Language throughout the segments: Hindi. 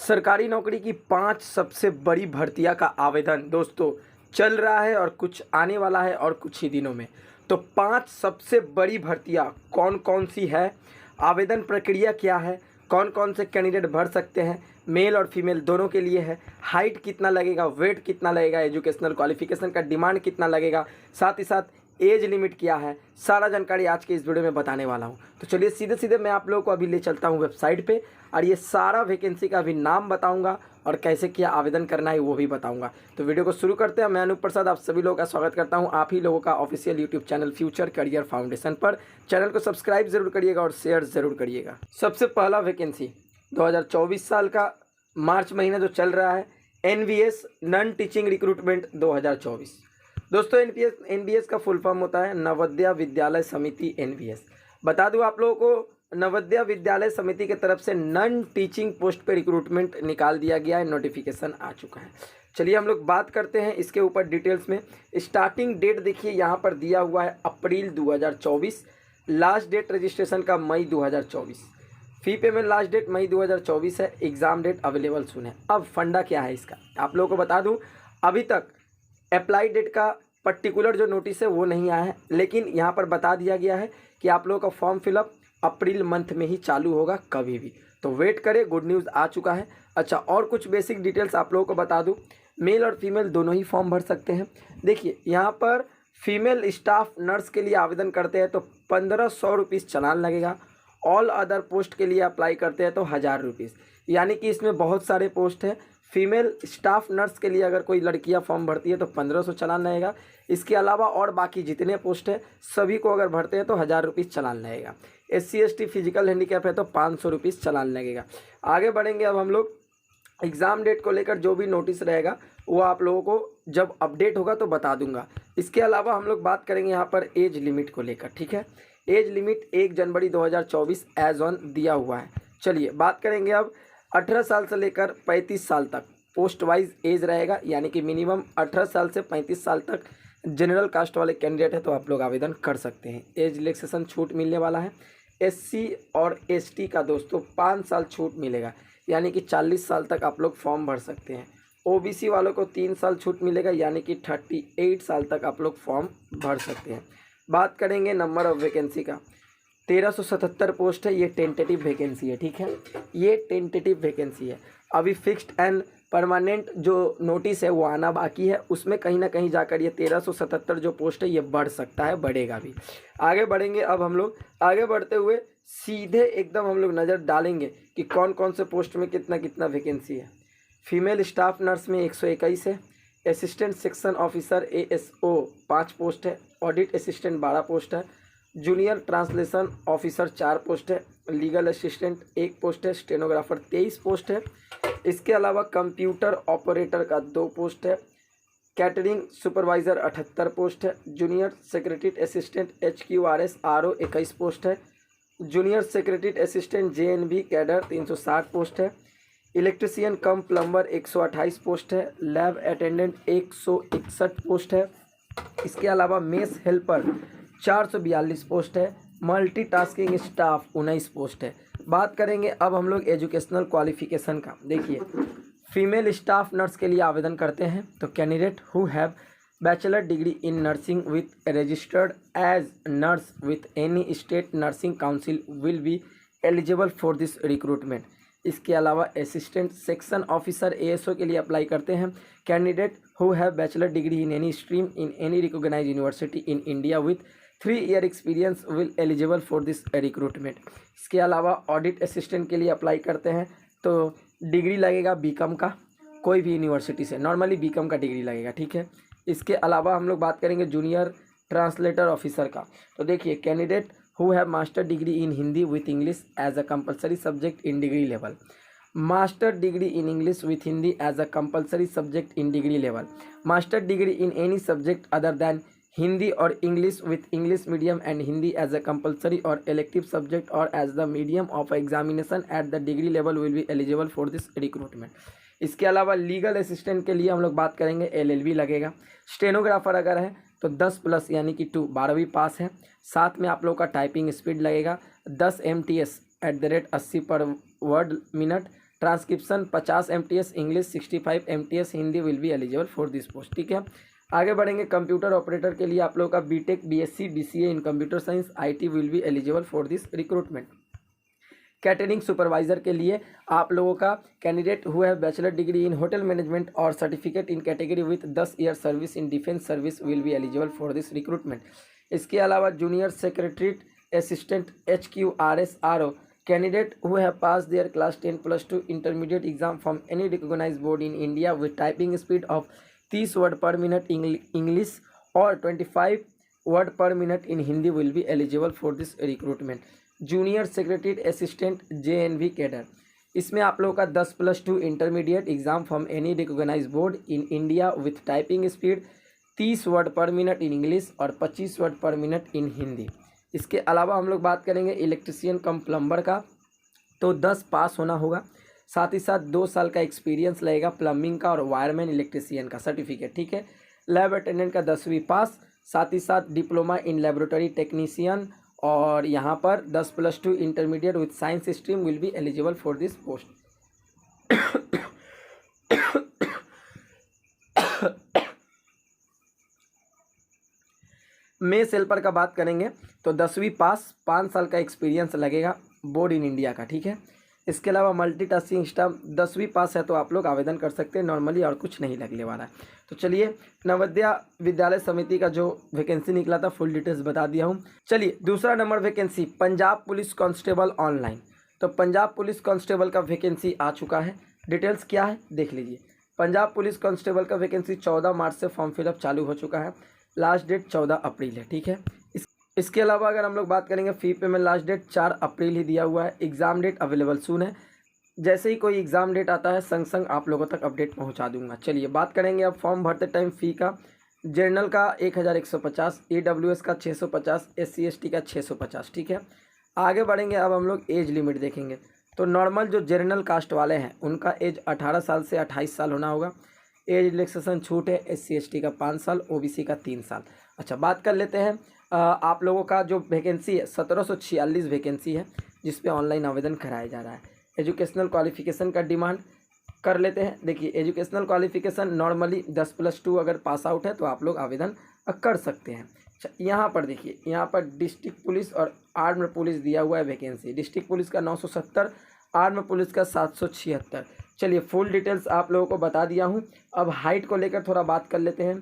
सरकारी नौकरी की 5 सबसे बड़ी भर्तियां का आवेदन दोस्तों चल रहा है और कुछ आने वाला है और कुछ ही दिनों में। तो 5 सबसे बड़ी भर्तियां कौन कौन सी है, आवेदन प्रक्रिया क्या है, कौन कौन से कैंडिडेट भर सकते हैं, मेल और फीमेल दोनों के लिए है, हाइट कितना लगेगा, वेट कितना लगेगा, एजुकेशनल क्वालिफिकेशन का डिमांड कितना लगेगा, साथ ही साथ एज लिमिट क्या है, सारा जानकारी आज के इस वीडियो में बताने वाला हूं। तो चलिए सीधे सीधे मैं आप लोगों को अभी ले चलता हूं वेबसाइट पे और ये सारा वैकेंसी का भी नाम बताऊंगा और कैसे क्या आवेदन करना है वो भी बताऊंगा। तो वीडियो को शुरू करते हैं। मैं अनूप प्रसाद आप सभी लोगों का स्वागत करता हूं आप ही लोगों का official YouTube channel future career foundation पर। चैनल को सब्सक्राइब जरूर करिएगा और शेयर जरूर करिएगा। सबसे पहला वैकेंसी 2024 साल का मार्च महीना जो चल रहा है, NVS नॉन टीचिंग रिक्रूटमेंट 2024। दोस्तों NBS का फुल फॉर्म होता है नवोदय विद्यालय समिति NVS। बता दूं आप लोगों को, नवोदय विद्यालय समिति की तरफ से नॉन टीचिंग पोस्ट पे रिक्रूटमेंट निकाल दिया गया है, नोटिफिकेशन आ चुका है। चलिए हम लोग बात करते हैं इसके ऊपर डिटेल्स में। स्टार्टिंग डेट देखिए यहाँ पर दिया हुआ है अप्रैल 2024, लास्ट डेट रजिस्ट्रेशन का मई 2024, फी पेमेंट लास्ट डेट मई 2024 है, एग्जाम डेट अवेलेबल सुन है। अब फंडा क्या है इसका आप लोगों को बता दूं, अभी तक अप्लाई डेट का पर्टिकुलर जो नोटिस है वो नहीं आया है, लेकिन यहाँ पर बता दिया गया है कि आप लोगों का फॉर्म फिलअप अप्रैल मंथ में ही चालू होगा कभी भी। तो वेट करें, गुड न्यूज़ आ चुका है। अच्छा, और कुछ बेसिक डिटेल्स आप लोगों को बता दूं, मेल और फीमेल दोनों ही फॉर्म भर सकते हैं। देखिए यहाँ पर फीमेल स्टाफ नर्स के लिए आवेदन करते हैं तो 1500 रुपीज़ चालान लगेगा। ऑल अदर पोस्ट के लिए अप्लाई करते हैं तो 1000 रुपीज़, यानी कि इसमें बहुत सारे पोस्ट हैं। फीमेल स्टाफ नर्स के लिए अगर कोई लड़कियां फॉर्म भरती है तो 1500 चालान लगेगा। इसके अलावा और बाकी जितने पोस्ट है सभी को अगर भरते हैं तो 1000 रुपीज़ चालान लगेगा। SC ST फिजिकल हैंडीकैप है तो 500 रुपीज़ चालान लगेगा। आगे बढ़ेंगे अब हम लोग। एग्ज़ाम डेट को लेकर जो भी नोटिस रहेगा वो आप लोगों को जब अपडेट होगा तो बता दूंगा। इसके अलावा हम लोग बात करेंगे यहाँ पर एज लिमिट को लेकर, ठीक है। एज लिमिट 1 जनवरी 2024 एज ऑन दिया हुआ है। चलिए बात करेंगे अब 18 साल से लेकर 35 साल तक पोस्ट वाइज एज रहेगा, यानी कि मिनिमम 18 साल से 35 साल तक जनरल कास्ट वाले कैंडिडेट है तो आप लोग आवेदन कर सकते हैं। एज रिलैक्सेशन छूट मिलने वाला है। SC और ST का दोस्तों 5 साल छूट मिलेगा, यानी कि 40 साल तक आप लोग फॉर्म भर सकते हैं। OBC वालों को 3 साल छूट मिलेगा, यानी कि 38 साल तक आप लोग फॉर्म भर सकते हैं। बात करेंगे नंबर ऑफ वैकेंसी का, 1377 पोस्ट है। ये टेंटेटिव वैकेंसी है, ठीक है, ये टेंटेटिव वैकेंसी है। अभी फिक्स्ड एंड परमानेंट जो नोटिस है वो आना बाकी है, उसमें कहीं ना कहीं जाकर ये 1377 जो पोस्ट है ये बढ़ सकता है, बढ़ेगा भी। आगे बढ़ेंगे अब हम लोग। आगे बढ़ते हुए सीधे एकदम हम लोग नज़र डालेंगे कि कौन कौन से पोस्ट में कितना कितना वैकेंसी है। फीमेल स्टाफ नर्स में 121 है। Assistant section officer ASO 5 post है। ऑडिट असिस्टेंट 12 पोस्ट है। जूनियर ट्रांसलेशन ऑफिसर 4 पोस्ट है। लीगल असिस्टेंट 1 पोस्ट है। स्टेनोग्राफर 23 पोस्ट है। इसके अलावा कंप्यूटर ऑपरेटर का 2 पोस्ट है। कैटरिंग सुपरवाइज़र 78 पोस्ट है। Junior secretary assistant HQRS RO 21 post है। Junior secretary assistant JNB cadre 360 post है। इलेक्ट्रिशियन कम प्लम्बर 128 पोस्ट है। लैब अटेंडेंट 161 पोस्ट है। इसके अलावा मेस हेल्पर 442 पोस्ट है। मल्टीटास्किंग स्टाफ 19 पोस्ट है। बात करेंगे अब हम लोग एजुकेशनल क्वालिफिकेशन का। देखिए फीमेल स्टाफ नर्स के लिए आवेदन करते हैं तो candidate who have bachelor degree in nursing with registered as nurse with any state nursing council will be eligible for this recruitment. इसके अलावा असिस्टेंट सेक्शन ऑफिसर ASO के लिए अप्लाई करते हैं candidate who have bachelor degree in any stream in any recognise university in India with 3 year experience will eligible for this recruitment. इसके अलावा ऑडिट असिस्टेंट के लिए अप्लाई करते हैं तो डिग्री लगेगा BCom का, कोई भी यूनिवर्सिटी से, नॉर्मली BCom का डिग्री लगेगा, ठीक है। इसके अलावा हम लोग बात करेंगे जूनियर ट्रांसलेटर ऑफिसर का। तो देखिए candidate who have master degree in Hindi with English as a compulsory subject in degree level. Master degree in English with Hindi as a compulsory subject in degree level. Master degree in any subject other than Hindi और English with English medium and Hindi as a compulsory और इलेक्टिव सब्जेक्ट और as the medium of examination at the degree level will be eligible for this recruitment. इसके अलावा लीगल असिस्टेंट के लिए हम लोग बात करेंगे LLB लगेगा। स्टेनोग्राफर अगर है तो 10+ यानी कि 2 12वीं पास है। साथ में आप लोग का टाइपिंग स्पीड लगेगा 10 MTS @ 80 पर word minute. Transcription 50 MTS, English 65 MTS, Hindi will be eligible for this post. ठीक है, आगे बढ़ेंगे। कंप्यूटर ऑपरेटर के लिए आप लोगों का B Tech, BSc, BCA in computer science, IT will be eligible for this recruitment. Catering supervisor के लिए आप लोगों का कैंडिडेट हुआ है bachelor degree in hotel management और certificate in category with 10 year service in defence service will be eligible for this recruitment. इसके अलावा junior secretariat assistant HQRS RO candidate who have pass their class 10+2 intermediate exam from any recognised board in India with typing speed of 30 word per minute English और 25 word per minute in Hindi will be eligible for this recruitment. Junior secretariat assistant JNV cadre, इसमें आप लोगों का 10+2 intermediate exam from any recognised board in India with typing speed 30 word per minute in English और 25 word per minute in Hindi. इसके अलावा हम लोग बात करेंगे इलेक्ट्रिशियन कम प्लम्बर का, तो 10 पास होना होगा, साथ ही साथ 2 साल का एक्सपीरियंस लगेगा प्लम्बिंग का और वायरमैन इलेक्ट्रिशियन का सर्टिफिकेट। ठीक है, लैब अटेंडेंट का 10वीं पास, साथ ही साथ डिप्लोमा इन लेबोरेटरी टेक्नीशियन और यहाँ पर 10+2 intermediate with science stream will be eligible for this post. Mess helper का बात करेंगे तो 10वीं पास, 5 साल का एक्सपीरियंस लगेगा बोर्ड इन इंडिया का। ठीक है, इसके अलावा मल्टीटास्किंग स्टाफ 10वीं पास है तो आप लोग आवेदन कर सकते हैं नॉर्मली, और कुछ नहीं लगने वाला है। तो चलिए, नवोदय विद्यालय समिति का जो वैकेंसी निकला था फुल डिटेल्स बता दिया हूँ। चलिए, दूसरा number vacancy Punjab police constable online. तो पंजाब पुलिस कांस्टेबल का वैकेंसी आ चुका है। डिटेल्स क्या है देख लीजिए। पंजाब पुलिस कांस्टेबल का वैकेंसी 14 मार्च से फॉर्म फिलअप चालू हो चुका है। लास्ट डेट 14 अप्रैल है। ठीक है, इसके अलावा अगर हम लोग बात करेंगे फ़ी पेमेंट लास्ट डेट 4 अप्रैल ही दिया हुआ है। एग्ज़ाम डेट अवेलेबल सून है। जैसे ही कोई एग्ज़ाम डेट आता है संग संग आप लोगों तक अपडेट पहुंचा दूंगा। चलिए बात करेंगे अब फॉर्म भरते टाइम फ़ी का। जनरल का 1150, AWS का 650, SC ST का 650। ठीक है, आगे बढ़ेंगे। अब हम लोग एज लिमिट देखेंगे। तो नॉर्मल जो जनरल कास्ट वाले हैं उनका एज 18 साल से 28 साल होना होगा। एज रिलैक्सेशन छूट है SC ST का 5 साल, OBC का 3 साल। अच्छा, बात कर लेते हैं आप लोगों का जो वैकेंसी है 1746 वैकेंसी है जिस पे ऑनलाइन आवेदन कराया जा रहा है। एजुकेशनल क्वालिफिकेशन का डिमांड कर लेते हैं। देखिए, एजुकेशनल क्वालिफिकेशन नॉर्मली 10+2 अगर पास आउट है तो आप लोग आवेदन कर सकते हैं। अच्छा, यहाँ पर देखिए, यहाँ पर डिस्ट्रिक्ट पुलिस और आर्म्ड पुलिस दिया हुआ है वैकेंसी। डिस्ट्रिक्ट पुलिस का 970, आर्म्ड पुलिस का 776। चलिए, फुल डिटेल्स आप लोगों को बता दिया हूँ। अब हाइट को लेकर थोड़ा बात कर लेते हैं।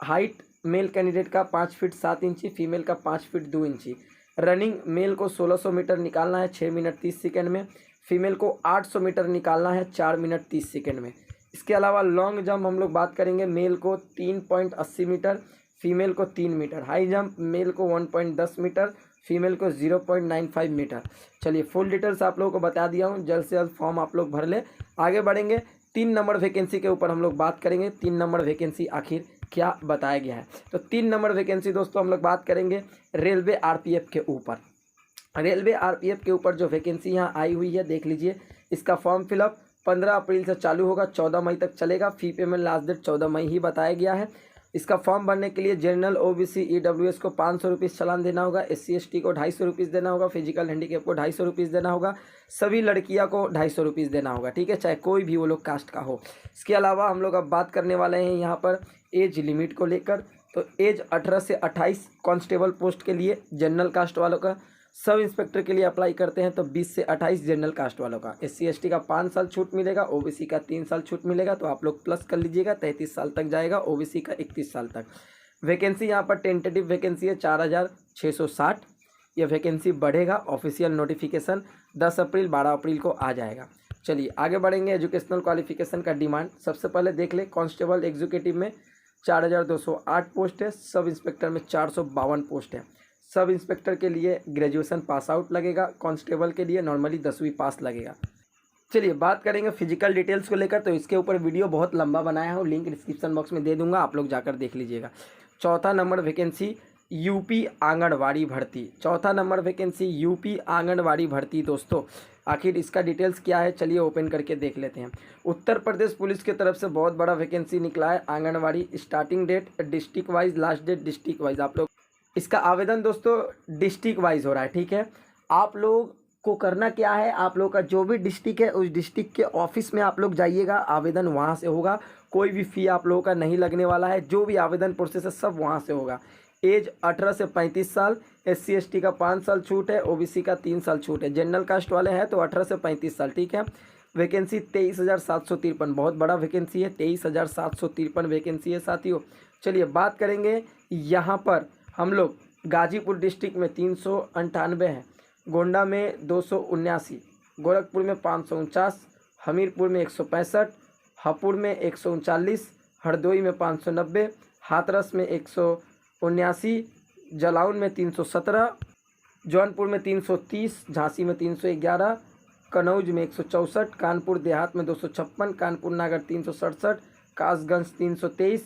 हाइट मेल कैंडिडेट का 5 फीट 7 इंची, फीमेल का 5 फीट 2 इंची। रनिंग मेल को 1600 मीटर निकालना है 6 मिनट 30 सेकेंड में। फीमेल को 800 मीटर निकालना है 4 मिनट 30 सेकेंड में। इसके अलावा लॉन्ग जंप हम लोग बात करेंगे। मेल को 3.80 मीटर, फीमेल को 3 मीटर। हाई जंप मेल को 1.10 मीटर, फीमेल को 0.95 मीटर। चलिए, फुल डिटेल्स आप लोगों को बता दिया हूँ। जल्द से जल्द फॉर्म आप लोग भर ले। आगे बढ़ेंगे। 3 नंबर वैकेंसी के ऊपर हम लोग बात करेंगे। 3 नंबर वैकेंसी आखिर क्या बताया गया है। तो 3 नंबर वैकेंसी दोस्तों हम लोग बात करेंगे रेलवे RPF के ऊपर। रेलवे RPF के ऊपर जो वैकेंसी यहाँ आई हुई है देख लीजिए। इसका फॉर्म फिलअप 15 अप्रैल से चालू होगा, 14 मई तक चलेगा। फ़ी पेमेंट लास्ट डेट 14 मई ही बताया गया है। इसका फॉर्म भरने के लिए जनरल, OBC, EWS को 500 रुपीज़ चालान देना होगा। SC ST को 250 रुपीज़ देना होगा। फिजिकल हैंडीकैप को 250 रुपीज़ देना होगा। सभी लड़कियां को 250 रुपीज़ देना होगा। ठीक है, चाहे कोई भी वो लोग कास्ट का हो। इसके अलावा हम लोग अब बात करने वाले हैं यहाँ पर एज लिमिट को लेकर। तो एज 18 से 28 कांस्टेबल पोस्ट के लिए जनरल कास्ट वालों का। सब इंस्पेक्टर के लिए अप्लाई करते हैं तो 20 से 28 जनरल कास्ट वालों का। SC ST का 5 साल छूट मिलेगा, OBC का 3 साल छूट मिलेगा। तो आप लोग प्लस कर लीजिएगा, 33 साल तक जाएगा। OBC का 31 साल तक। वैकेंसी यहाँ पर टेंटेटिव वैकेंसी है 4660। यह वैकेंसी बढ़ेगा। ऑफिशियल नोटिफिकेशन 10 अप्रैल 12 अप्रैल को आ जाएगा। चलिए आगे बढ़ेंगे। एजुकेशनल क्वालिफिकेशन का डिमांड सबसे पहले देख ले। कांस्टेबल एग्जीक्यूटिव में 4208 पोस्ट है। सब इंस्पेक्टर में 452 पोस्ट है। सब इंस्पेक्टर के लिए ग्रेजुएशन पास आउट लगेगा। कांस्टेबल के लिए नॉर्मली 10वीं पास लगेगा। चलिए बात करेंगे फिजिकल डिटेल्स को लेकर। तो इसके ऊपर वीडियो बहुत लंबा बनाया हूँ, लिंक डिस्क्रिप्शन बॉक्स में दे दूंगा, आप लोग जाकर देख लीजिएगा। चौथा नंबर वैकेंसी यूपी आंगनवाड़ी भर्ती। चौथा नंबर वैकेंसी यूपी आंगनवाड़ी भर्ती। दोस्तों आखिर इसका डिटेल्स क्या है, चलिए ओपन करके देख लेते हैं। उत्तर प्रदेश पुलिस की तरफ से बहुत बड़ा वैकेंसी निकला है Anganwadi. Starting date district wise, last date district wise. आप लोग इसका आवेदन दोस्तों डिस्ट्रिक्ट वाइज हो रहा है। ठीक है, आप लोग को करना क्या है, आप लोग का जो भी डिस्ट्रिक्ट है उस डिस्ट्रिक्ट के ऑफिस में आप लोग जाइएगा, आवेदन वहाँ से होगा। कोई भी फ़ी आप लोगों का नहीं लगने वाला है, जो भी आवेदन प्रोसेस है सब वहाँ से होगा। एज 18 से 35 साल, SC ST का 5 साल छूट है, OBC का 3 साल छूट है। जनरल कास्ट वाले हैं तो 18 से 35 साल, ठीक है। वैकेंसी 23,753, बहुत बड़ा वैकेंसी है, 23,753 वैकेंसी है साथियों। चलिए बात करेंगे यहाँ पर हम लोग गाजीपुर डिस्ट्रिक्ट में 398 हैं, गोंडा में 279, गोरखपुर में 549, हमीरपुर में 165, हापुड़ में 139, हरदोई में 590, हाथरस में 179, जलाउन में 317, जौनपुर में 330, झांसी में 311, कनौज में 164, कानपुर देहात में 256, कानपुर नगर 367, कासगंज 323,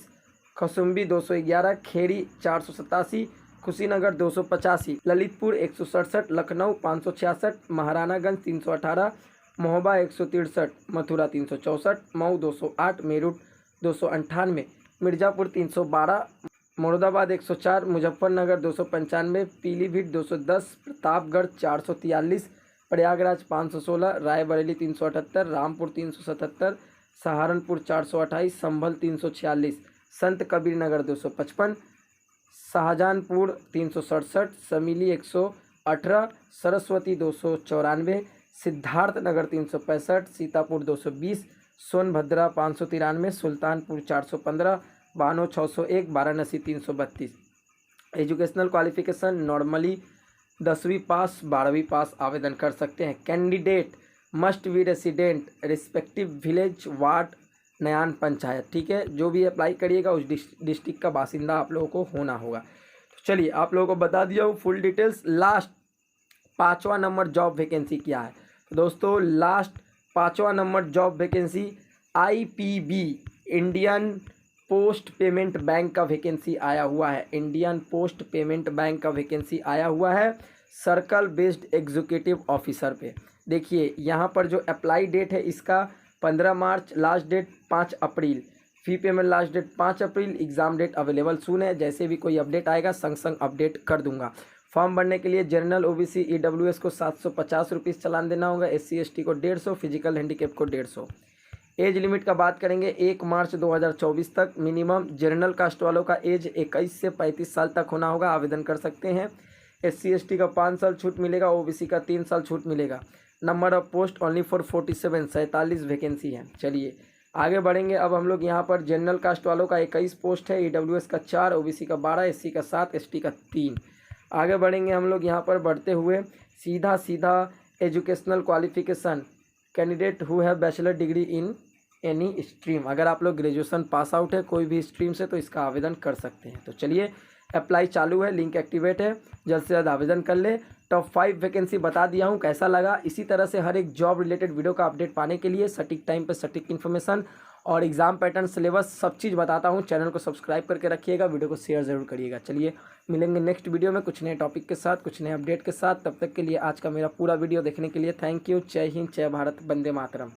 खसुम्बी 211, खेड़ी 487, कुशीनगर 285, ललितपुर 167, लखनऊ 566, महारानागंज 318, महोबा 163, मथुरा 364, मऊ 208, मेरठ 298, मिर्ज़ापुर 312, मुरादाबाद 104, मुजफ्फरनगर 295, पीलीभीत 210, प्रतापगढ़ 443, प्रयागराज 516, रायबरेली 378, रामपुर 377, सहारनपुर 428, संभल 346, संत कबीर नगर 255, शाहजहानपुर 367, समीली 118, सरस्वती 294, सिद्धार्थ नगर 365, सीतापुर 220, सोनभद्रा 593, सुल्तानपुर 415, बानो 601, वाराणसी 332। एजुकेशनल क्वालिफिकेशन नॉर्मली 10वीं पास 12वीं पास आवेदन कर सकते हैं। Candidate must be resident respective village ward नयान पंचायत, ठीक है। जो भी अप्लाई करिएगा उस डिस्ट्रिक्ट का बासिंदा आप लोगों को होना होगा। तो चलिए आप लोगों को बता दिया हूँ फुल डिटेल्स। लास्ट 5वां नंबर जॉब वैकेंसी क्या है तो दोस्तों, लास्ट 5वां number job vacancy IPB Indian post payment bank का वैकेंसी आया हुआ है। इंडियन पोस्ट पेमेंट बैंक का वैकेंसी आया हुआ है सर्कल बेस्ड एग्जीक्यूटिव ऑफिसर पे। देखिए यहाँ पर जो अप्लाई डेट है इसका 15 मार्च, लास्ट डेट 5 अप्रैल, फी पेमेंट लास्ट डेट 5 अप्रैल, एग्ज़ाम डेट अवेलेबल सून है। जैसे भी कोई अपडेट आएगा संग संग अपडेट कर दूंगा। फॉर्म भरने के लिए जनरल OBC EWS को 750 रुपीज़ चालान देना होगा, SC ST को 150, फिजिकल हैंडीकैप को 150। एज लिमिट का बात करेंगे 1 मार्च 2024 तक। मिनिमम जनरल कास्ट वालों का एज 21 से 35 साल तक होना होगा, आवेदन कर सकते हैं। SC ST का 5 साल छूट मिलेगा, OBC का 3 साल छूट मिलेगा। Number of post only for 47, 47 vacancy है। चलिए आगे बढ़ेंगे। अब हम लोग यहाँ पर जनरल कास्ट वालों का 21 पोस्ट है, EWS का 4, OBC का 12, SC का 7, ST का 3। आगे बढ़ेंगे हम लोग यहाँ पर बढ़ते हुए सीधा educational qualification candidate who have bachelor degree in any stream. अगर आप लोग ग्रेजुएशन पास आउट है कोई भी स्ट्रीम से तो इसका आवेदन कर सकते हैं। तो चलिए अप्लाई चालू है, लिंक एक्टिवेट है, जल्द से जल्द आवेदन कर ले। टॉप 5 वैकेंसी बता दिया हूँ, कैसा लगा। इसी तरह से हर एक जॉब रिलेटेड वीडियो का अपडेट पाने के लिए सटीक टाइम पर सटीक इन्फॉर्मेशन और एग्जाम पैटर्न सिलेबस सब चीज़ बताता हूँ। चैनल को सब्सक्राइब करके रखिएगा, वीडियो को शेयर जरूर करिएगा। चलिए मिलेंगे नेक्स्ट वीडियो में कुछ नए टॉपिक के साथ, कुछ नए अपडेट के साथ। तब तक के लिए आज का मेरा पूरा वीडियो देखने के लिए थैंक यू। जय हिंद, जय भारत, वंदे मातरम।